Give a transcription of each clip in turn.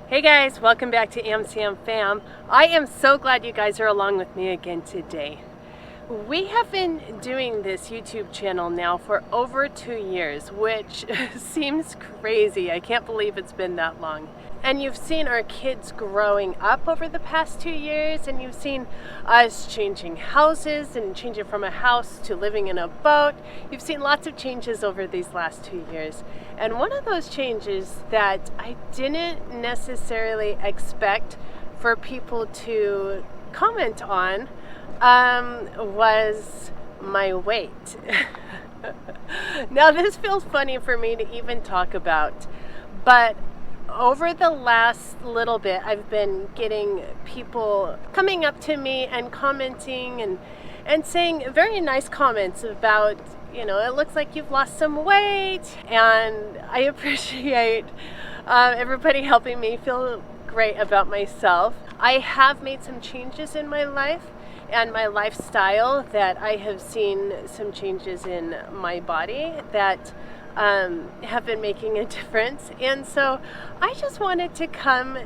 Hey guys, welcome back to AmCam Fam. I am so glad you guys are along with me again today. We have been doing this YouTube channel now for over 2 years, which seems crazy. I can't believe it's been that long. And you've seen our kids growing up over the past 2 years, and you've seen us changing houses and changing from a house to living in a boat. You've seen lots of changes over these last 2 years. And one of those changes that I didn't necessarily expect for people to comment on was my weight. Now this feels funny for me to even talk about, but over the last little bit I've been getting people coming up to me and commenting and saying very nice comments about, it looks like you've lost some weight, and I appreciate everybody helping me feel great about myself. I have made some changes in my life and my lifestyle that I have seen some changes in my body that have been making a difference. And so I just wanted to come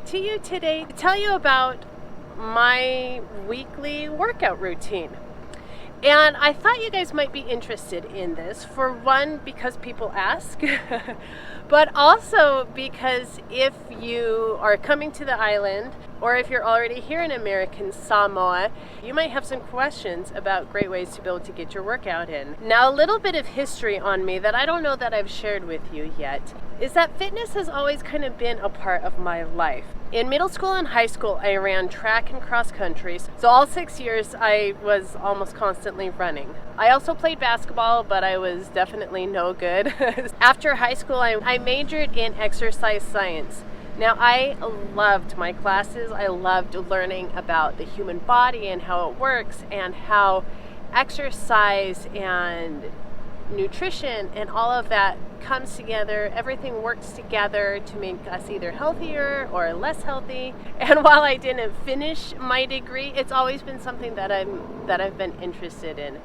to you today to tell you about my weekly workout routine. And I thought you guys might be interested in this, for one, because people ask, but also because if you are coming to the island, or if you're already here in American Samoa, you might have some questions about great ways to be able to get your workout in. Now, a little bit of history on me that I don't know that I've shared with you yet is that fitness has always kind of been a part of my life. In middle school and high school, I ran track and cross country. So all 6 years, I was almost constantly running. I also played basketball, but I was definitely no good. After high school, I majored in exercise science. Now, I loved my classes. I loved learning about the human body and how it works, and how exercise and nutrition and all of that comes together. Everything works together to make us either healthier or less healthy. And while I didn't finish my degree, it's always been something that I've been interested in.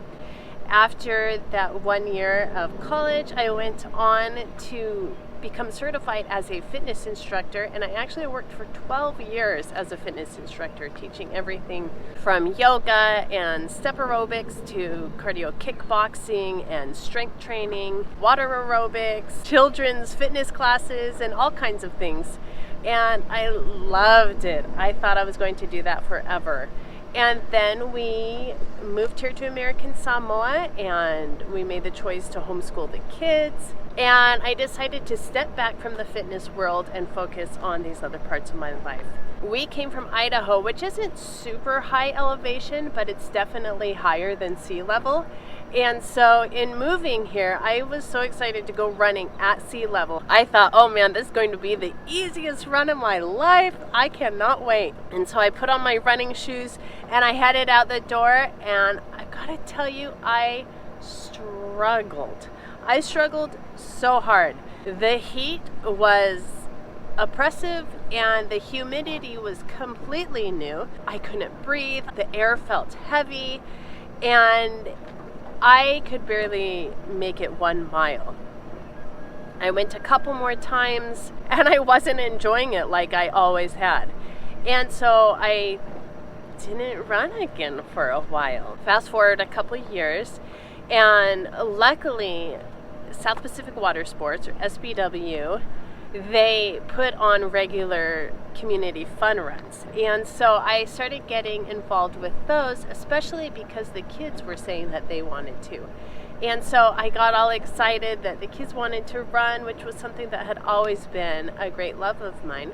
After that 1 year of college, I went on to become certified as a fitness instructor, and I actually worked for 12 years as a fitness instructor, teaching everything from yoga and step aerobics to cardio kickboxing and strength training, water aerobics, children's fitness classes, and all kinds of things. And I loved it. I thought I was going to do that forever. And then we moved here to American Samoa, and we made the choice to homeschool the kids. And I decided to step back from the fitness world and focus on these other parts of my life. We came from Idaho, which isn't super high elevation, but it's definitely higher than sea level. And so in moving here, I was so excited to go running at sea level. I thought, oh man, this is going to be the easiest run of my life. I cannot wait. And so I put on my running shoes and I headed out the door, and I gotta tell you, I struggled. I struggled so hard. The heat was oppressive and the humidity was completely new. I couldn't breathe. The air felt heavy, and I could barely make it 1 mile. I went a couple more times and I wasn't enjoying it like I always had. And so I didn't run again for a while. Fast forward a couple years, and luckily South Pacific Water Sports, or SPW, they put on regular community fun runs. And so I started getting involved with those, especially because the kids were saying that they wanted to. And so I got all excited that the kids wanted to run, which was something that had always been a great love of mine.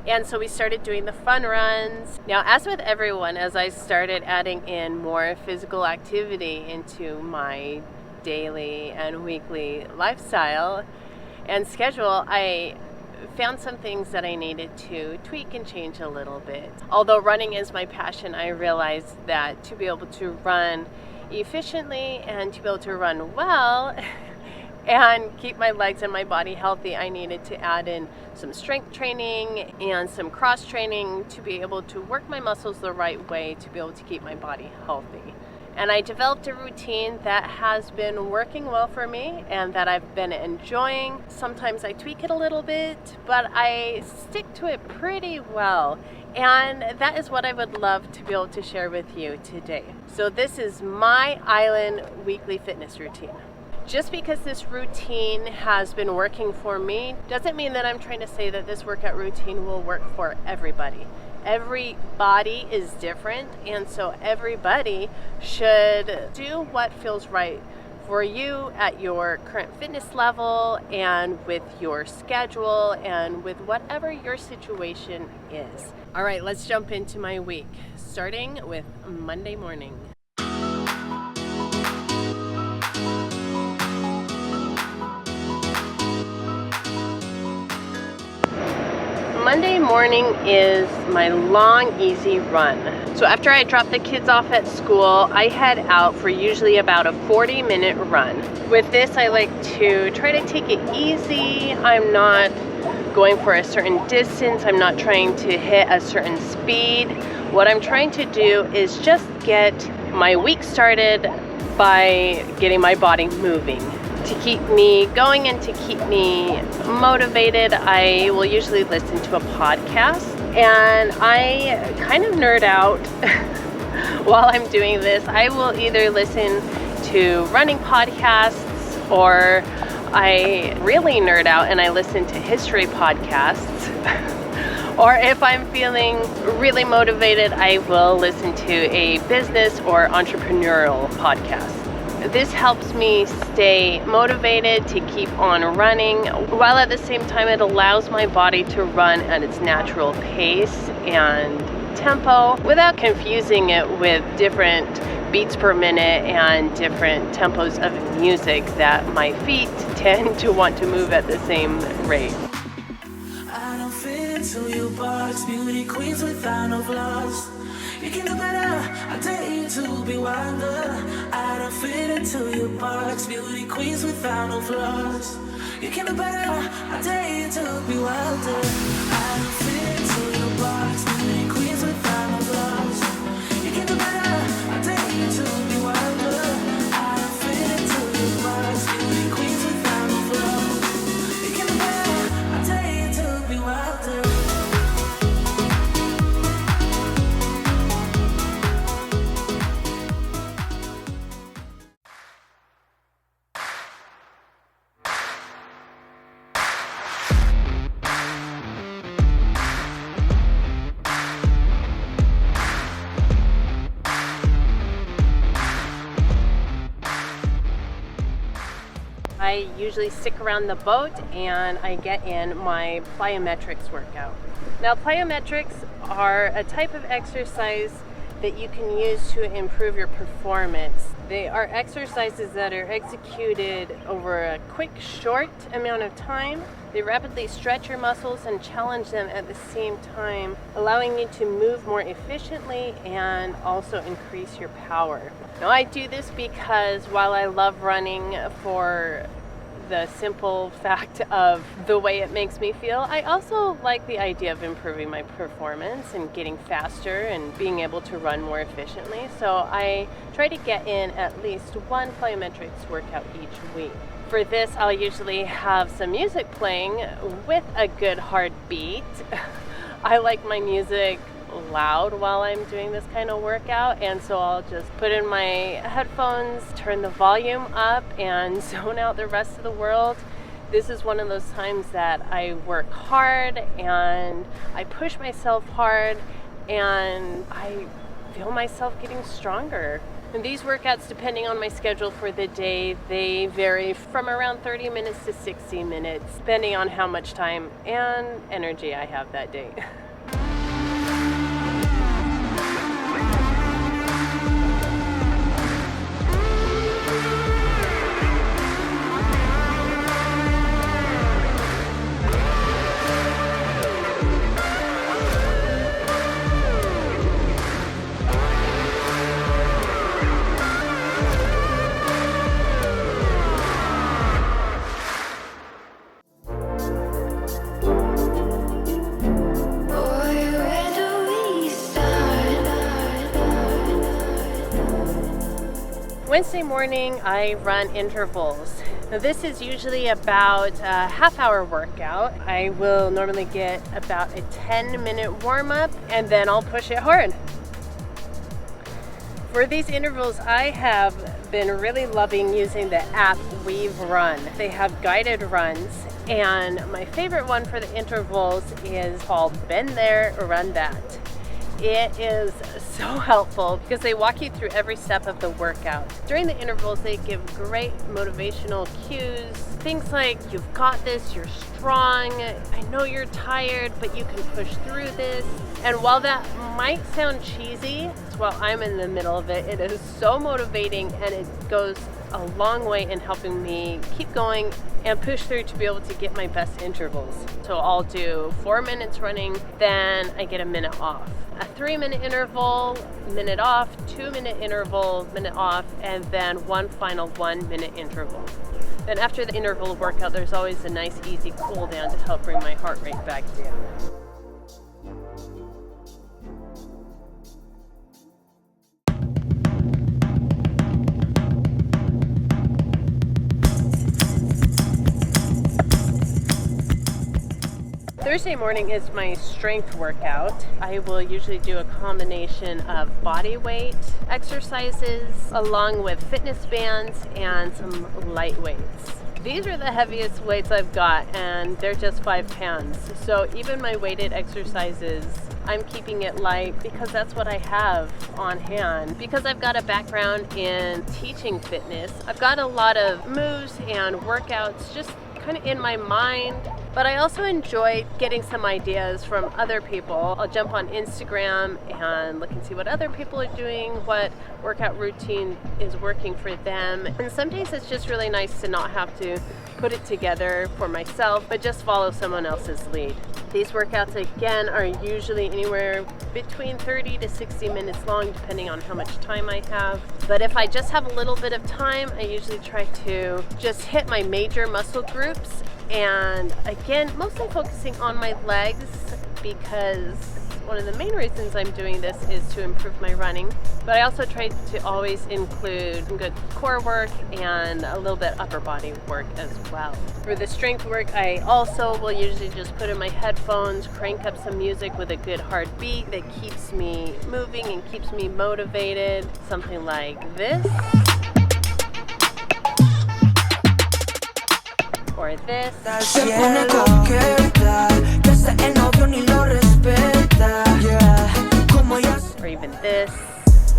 And so we started doing the fun runs. Now, as with everyone, as I started adding in more physical activity into my daily and weekly lifestyle and schedule, I found some things that I needed to tweak and change a little bit. Although running is my passion, I realized that to be able to run efficiently and to be able to run well and keep my legs and my body healthy, I needed to add in some strength training and some cross training to be able to work my muscles the right way to be able to keep my body healthy. And I developed a routine that has been working well for me and that I've been enjoying. Sometimes I tweak it a little bit, but I stick to it pretty well. And that is what I would love to be able to share with you today. So this is my island weekly fitness routine. Just because this routine has been working for me doesn't mean that I'm trying to say that this workout routine will work for everybody. Every body is different, and so everybody should do what feels right for you at your current fitness level and with your schedule and with whatever your situation is. All right, let's jump into my week, starting with Monday morning. Monday morning is my long, easy run. So after I drop the kids off at school, I head out for usually about a 40-minute run. With this, I like to try to take it easy. I'm not going for a certain distance. I'm not trying to hit a certain speed. What I'm trying to do is just get my week started by getting my body moving. To keep me going and to keep me motivated, I will usually listen to a podcast, and I kind of nerd out while I'm doing this. I will either listen to running podcasts, or I really nerd out and I listen to history podcasts. Or if I'm feeling really motivated, I will listen to a business or entrepreneurial podcast. This helps me stay motivated to keep on running, while at the same time it allows my body to run at its natural pace and tempo without confusing it with different beats per minute and different tempos of music that my feet tend to want to move at the same rate. I don't fit into your box, beauty queens without no flaws. You can do better, I dare you to be wilder. I don't fit into your box, beauty queens without no flaws. You can do better, I dare you to be wilder. I don't fit into your box, beauty queens without no flaws. You can do better, I dare you to be wilder. I don't fit into your box, beauty queens without no flaws. You can do better, I dare you to be wilder. I usually stick around the boat and I get in my plyometrics workout. Now, plyometrics are a type of exercise that you can use to improve your performance. They are exercises that are executed over a quick, short amount of time. They rapidly stretch your muscles and challenge them at the same time, allowing you to move more efficiently and also increase your power. Now, I do this because while I love running for the simple fact of the way it makes me feel, I also like the idea of improving my performance and getting faster and being able to run more efficiently. So I try to get in at least one plyometrics workout each week. For this, I'll usually have some music playing with a good hard beat. I like my music loud while I'm doing this kind of workout, and so I'll just put in my headphones, turn the volume up, and zone out the rest of the world. This is one of those times that I work hard and I push myself hard and I feel myself getting stronger. And these workouts, depending on my schedule for the day, they vary from around 30 minutes to 60 minutes, depending on how much time and energy I have that day. Wednesday morning, I run intervals. Now, this is usually about a half-hour workout. I will normally get about a 10-minute warm-up, and then I'll push it hard. For these intervals, I have been really loving using the app We've Run. They have guided runs, and my favorite one for the intervals is called Been There, Run That. It is so helpful because they walk you through every step of the workout. During the intervals, they give great motivational cues. Things like, you've got this, you're strong, I know you're tired, but you can push through this. And while that might sound cheesy, while I'm in the middle of it, it is so motivating, and it goes a long way in helping me keep going and push through to be able to get my best intervals. So I'll do 4 minutes running, then I get a minute off. A 3-minute interval, minute off, 2-minute interval, minute off, and then one final 1-minute interval. Then after the interval workout, there's always a nice easy cool down to help bring my heart rate back down. Thursday morning is my strength workout. I will usually do a combination of body weight exercises along with fitness bands and some light weights. These are the heaviest weights I've got, and they're just 5 pounds. So even my weighted exercises, I'm keeping it light because that's what I have on hand. Because I've got a background in teaching fitness, I've got a lot of moves and workouts just kind of in my mind, but I also enjoy getting some ideas from other people. I'll jump on Instagram and look and see what other people are doing, what workout routine is working for them. And some days it's just really nice to not have to put it together for myself, but just follow someone else's lead. These workouts, again, are usually anywhere between 30 to 60 minutes long, depending on how much time I have. But if I just have a little bit of time, I usually try to just hit my major muscle groups. And again, mostly focusing on my legs, because one of the main reasons I'm doing this is to improve my running. But I also try to always include some good core work and a little bit upper body work as well. For the strength work, I also will usually just put in my headphones, crank up some music with a good hard beat that keeps me moving and keeps me motivated. Something like this. Or this. Or even this.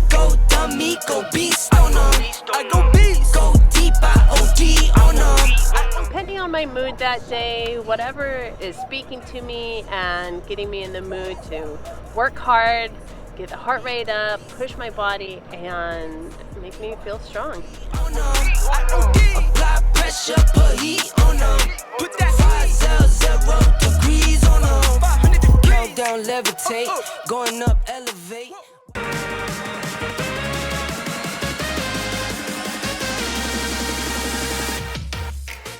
Go dummy, go beast, oh no. I go beast, go deep, OD, oh no. Depending on my mood that day, whatever is speaking to me and getting me in the mood to work hard, get the heart rate up, push my body, and make me feel strong. Oh no. Apply pressure, put heat, oh no. Put that 500 degrees, oh no. Countdown, levitate, going up, elevate.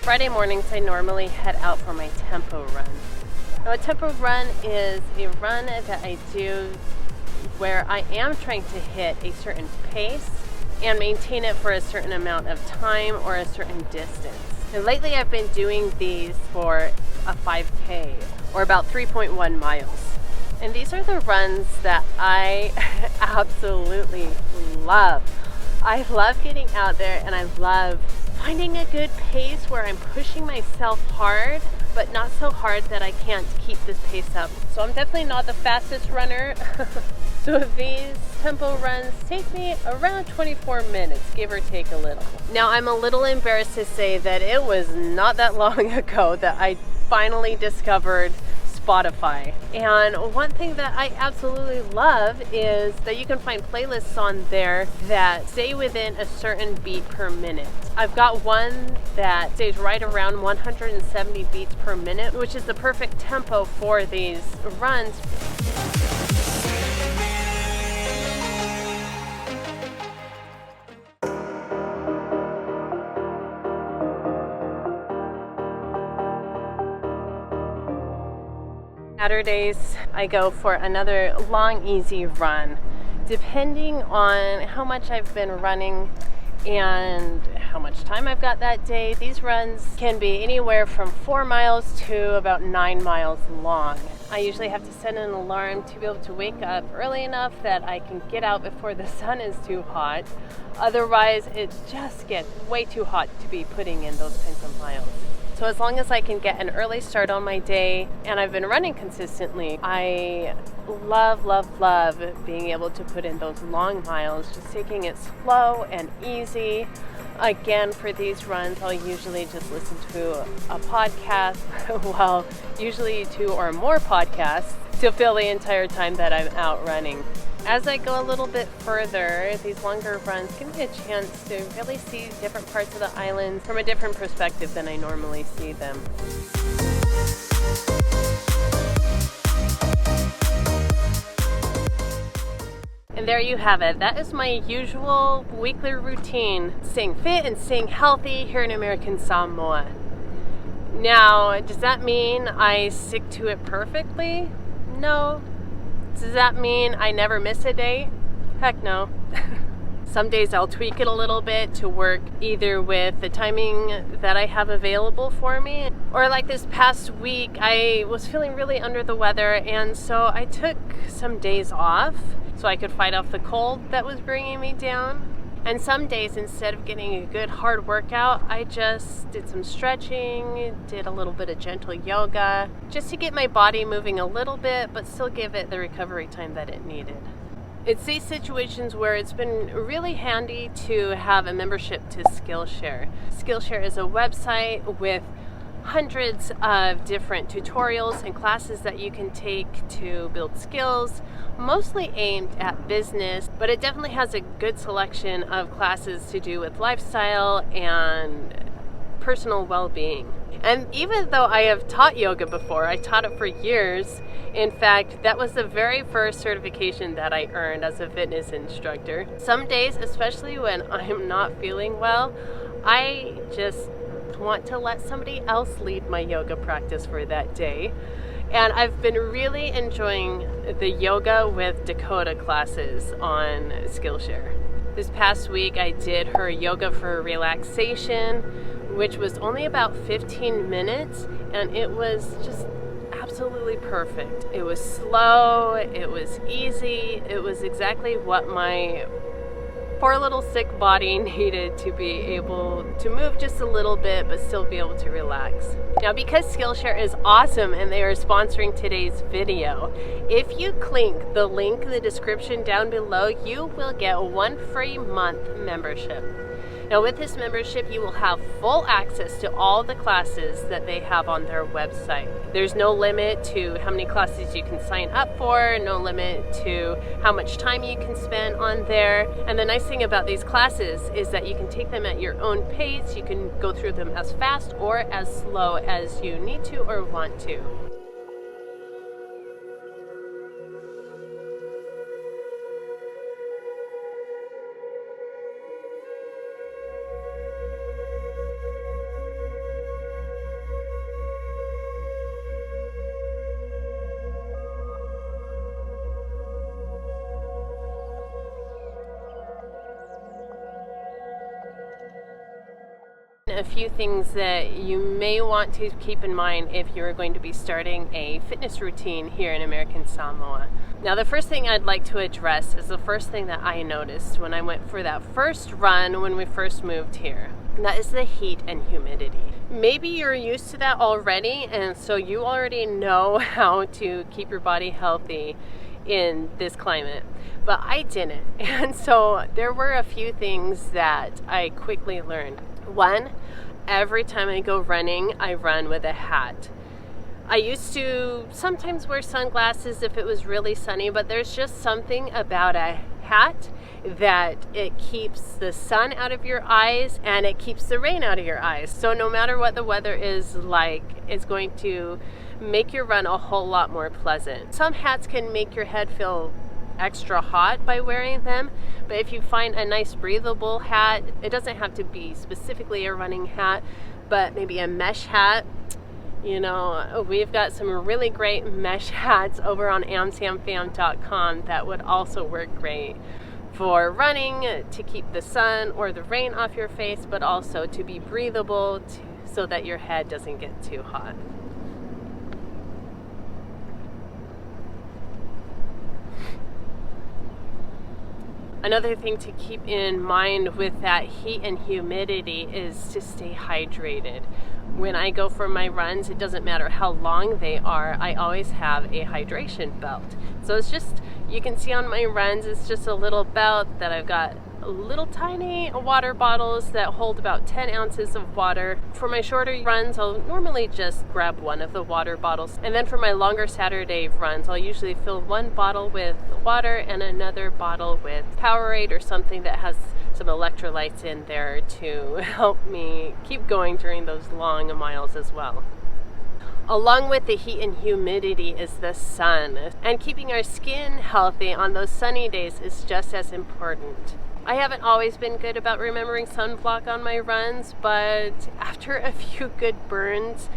Friday mornings, I normally head out for my tempo run. Now, a tempo run is a run that I do where I am trying to hit a certain pace and maintain it for a certain amount of time or a certain distance. And lately I've been doing these for a 5K, or about 3.1 miles. And these are the runs that I absolutely love. I love getting out there, and I love finding a good pace where I'm pushing myself hard, but not so hard that I can't keep this pace up. So I'm definitely not the fastest runner. So these tempo runs take me around 24 minutes, give or take a little. Now, I'm a little embarrassed to say that it was not that long ago that I finally discovered Spotify. And one thing that I absolutely love is that you can find playlists on there that stay within a certain beat per minute. I've got one that stays right around 170 beats per minute, which is the perfect tempo for these runs. Saturdays, I go for another long, easy run. Depending on how much I've been running, and how much time I've got that day. These runs can be anywhere from 4 miles to about 9 miles long. I usually have to set an alarm to be able to wake up early enough that I can get out before the sun is too hot. Otherwise, it just gets way too hot to be putting in those kinds of miles. So as long as I can get an early start on my day, and I've been running consistently, I love being able to put in those long miles, just taking it slow and easy. Again, for these runs, I'll usually just listen to a podcast, well, usually 2 or more podcasts, to fill the entire time that I'm out running. As I go a little bit further, these longer runs give me a chance to really see different parts of the island from a different perspective than I normally see them. And there you have it. That is my usual weekly routine, staying fit and staying healthy here in American Samoa. Now, does that mean I stick to it perfectly? No. Does that mean I never miss a day? Heck no. Some days I'll tweak it a little bit to work either with the timing that I have available for me, or like this past week, I was feeling really under the weather, and so I took some days off so I could fight off the cold that was bringing me down. And some days, instead of getting a good hard workout, I just did some stretching, did a little bit of gentle yoga, just to get my body moving a little bit, but still give it the recovery time that it needed. It's these situations where it's been really handy to have a membership to Skillshare. Skillshare is a website with hundreds of different tutorials and classes that you can take to build skills, mostly aimed at business, but it definitely has a good selection of classes to do with lifestyle and personal well-being. And even though I have taught yoga before, I taught it for years. In fact, that was the very first certification that I earned as a fitness instructor. Some days, especially when I'm not feeling well, I just want to let somebody else lead my yoga practice for that day. And I've been really enjoying the yoga with Dakota classes on Skillshare. This past week I did her yoga for relaxation, which was only about 15 minutes, and it was just absolutely perfect. It was slow, it was easy, it was exactly what my poor little sick body needed to be able to move just a little bit but still be able to relax. Now, because Skillshare is awesome and they are sponsoring today's video, if you click the link in the description down below, you will get 1 free month membership. Now, with this membership, you will have full access to all the classes that they have on their website. There's no limit to how many classes you can sign up for, no limit to how much time you can spend on there. And the nice thing about these classes is that you can take them at your own pace. You can go through them as fast or as slow as you need to or want to. A few things that you may want to keep in mind if you're going to be starting a fitness routine here in American Samoa. Now, the first thing I'd like to address is the first thing that I noticed when I went for that first run when we first moved here. And that is the heat and humidity. Maybe you're used to that already, and so you already know how to keep your body healthy in this climate, but I didn't. And so there were a few things that I quickly learned. One, every time I go running, I run with a hat. I used to sometimes wear sunglasses if it was really sunny, but there's just something about a hat that it keeps the sun out of your eyes and it keeps the rain out of your eyes. So no matter what the weather is like, it's going to make your run a whole lot more pleasant. Some hats can make your head feel extra hot by wearing them, but if you find a nice breathable hat, it doesn't have to be specifically a running hat, but maybe a mesh hat. You know, we've got some really great mesh hats over on amsamfam.com that would also work great for running, to keep the sun or the rain off your face, but also to be breathable so that your head doesn't get too hot. Another thing to keep in mind with that heat and humidity is to stay hydrated. When I go for my runs, it doesn't matter how long they are, I always have a hydration belt. So it's just, you can see on my runs, it's just a little belt that I've got little tiny water bottles that hold about 10 ounces of water. For my shorter runs, I'll normally just grab one of the water bottles. And then for my longer Saturday runs, I'll usually fill one bottle with water and another bottle with Powerade or something that has some electrolytes in there to help me keep going during those long miles as well. Along with the heat and humidity is the sun, and keeping our skin healthy on those sunny days is just as important. I haven't always been good about remembering sunblock on my runs, but after a few good burns,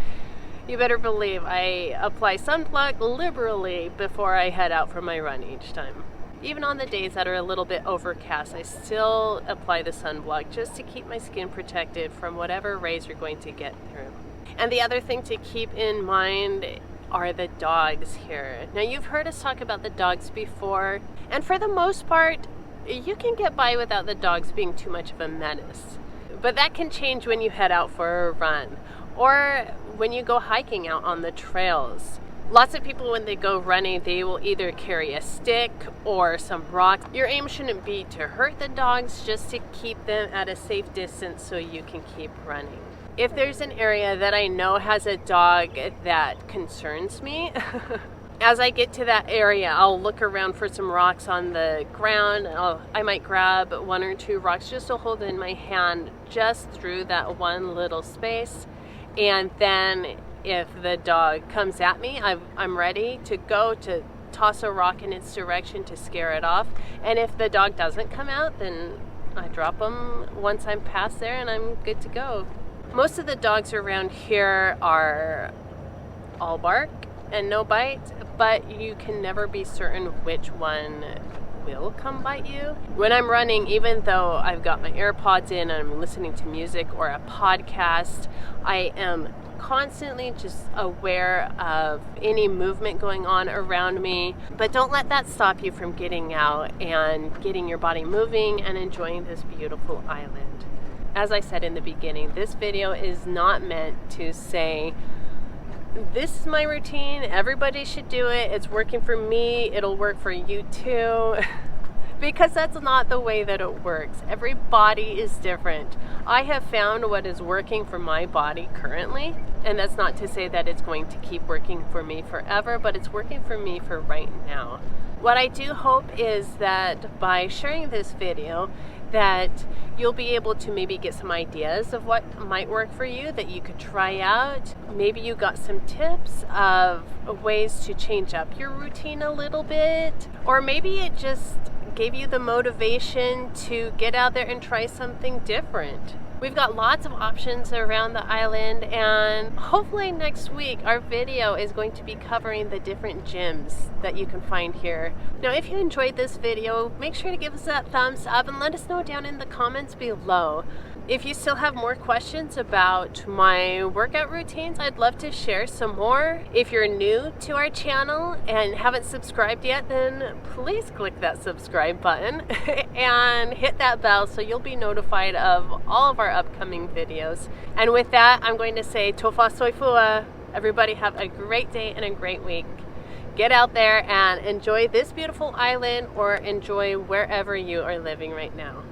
you better believe I apply sunblock liberally before I head out for my run each time. Even on the days that are a little bit overcast, I still apply the sunblock just to keep my skin protected from whatever rays you're going to get through. And the other thing to keep in mind are the dogs here. Now, you've heard us talk about the dogs before, and for the most part, you can get by without the dogs being too much of a menace. But that can change when you head out for a run or when you go hiking out on the trails. Lots of people, when they go running, they will either carry a stick or some rocks. Your aim shouldn't be to hurt the dogs, just to keep them at a safe distance so you can keep running. If there's an area that I know has a dog that concerns me, as I get to that area, I'll look around for some rocks on the ground. I might grab one or two rocks just to hold in my hand just through that one little space. And then if the dog comes at me, I'm ready to go to toss a rock in its direction to scare it off. And if the dog doesn't come out, then I drop them once I'm past there and I'm good to go. Most of the dogs around here are all bark and no bite, but you can never be certain which one will come bite you. When I'm running, even though I've got my AirPods in and I'm listening to music or a podcast, I am constantly just aware of any movement going on around me. But don't let that stop you from getting out and getting your body moving and enjoying this beautiful island. As I said in the beginning, this video is not meant to say, this is my routine, everybody should do it, it's working for me, it'll work for you too. Because that's not the way that it works. Every body is different. I have found what is working for my body currently, and that's not to say that it's going to keep working for me forever, but it's working for me for right now. What I do hope is that by sharing this video, that you'll be able to maybe get some ideas of what might work for you that you could try out. Maybe you got some tips of ways to change up your routine a little bit, or maybe it just gave you the motivation to get out there and try something different. We've got lots of options around the island, and hopefully next week our video is going to be covering the different gyms that you can find here. Now, if you enjoyed this video, make sure to give us that thumbs up and let us know down in the comments below. If you still have more questions about my workout routines, I'd love to share some more. If you're new to our channel and haven't subscribed yet, then please click that subscribe button and hit that bell so you'll be notified of all of our upcoming videos. And with that, I'm going to say Tofa Soifua. Everybody have a great day and a great week. Get out there and enjoy this beautiful island, or enjoy wherever you are living right now.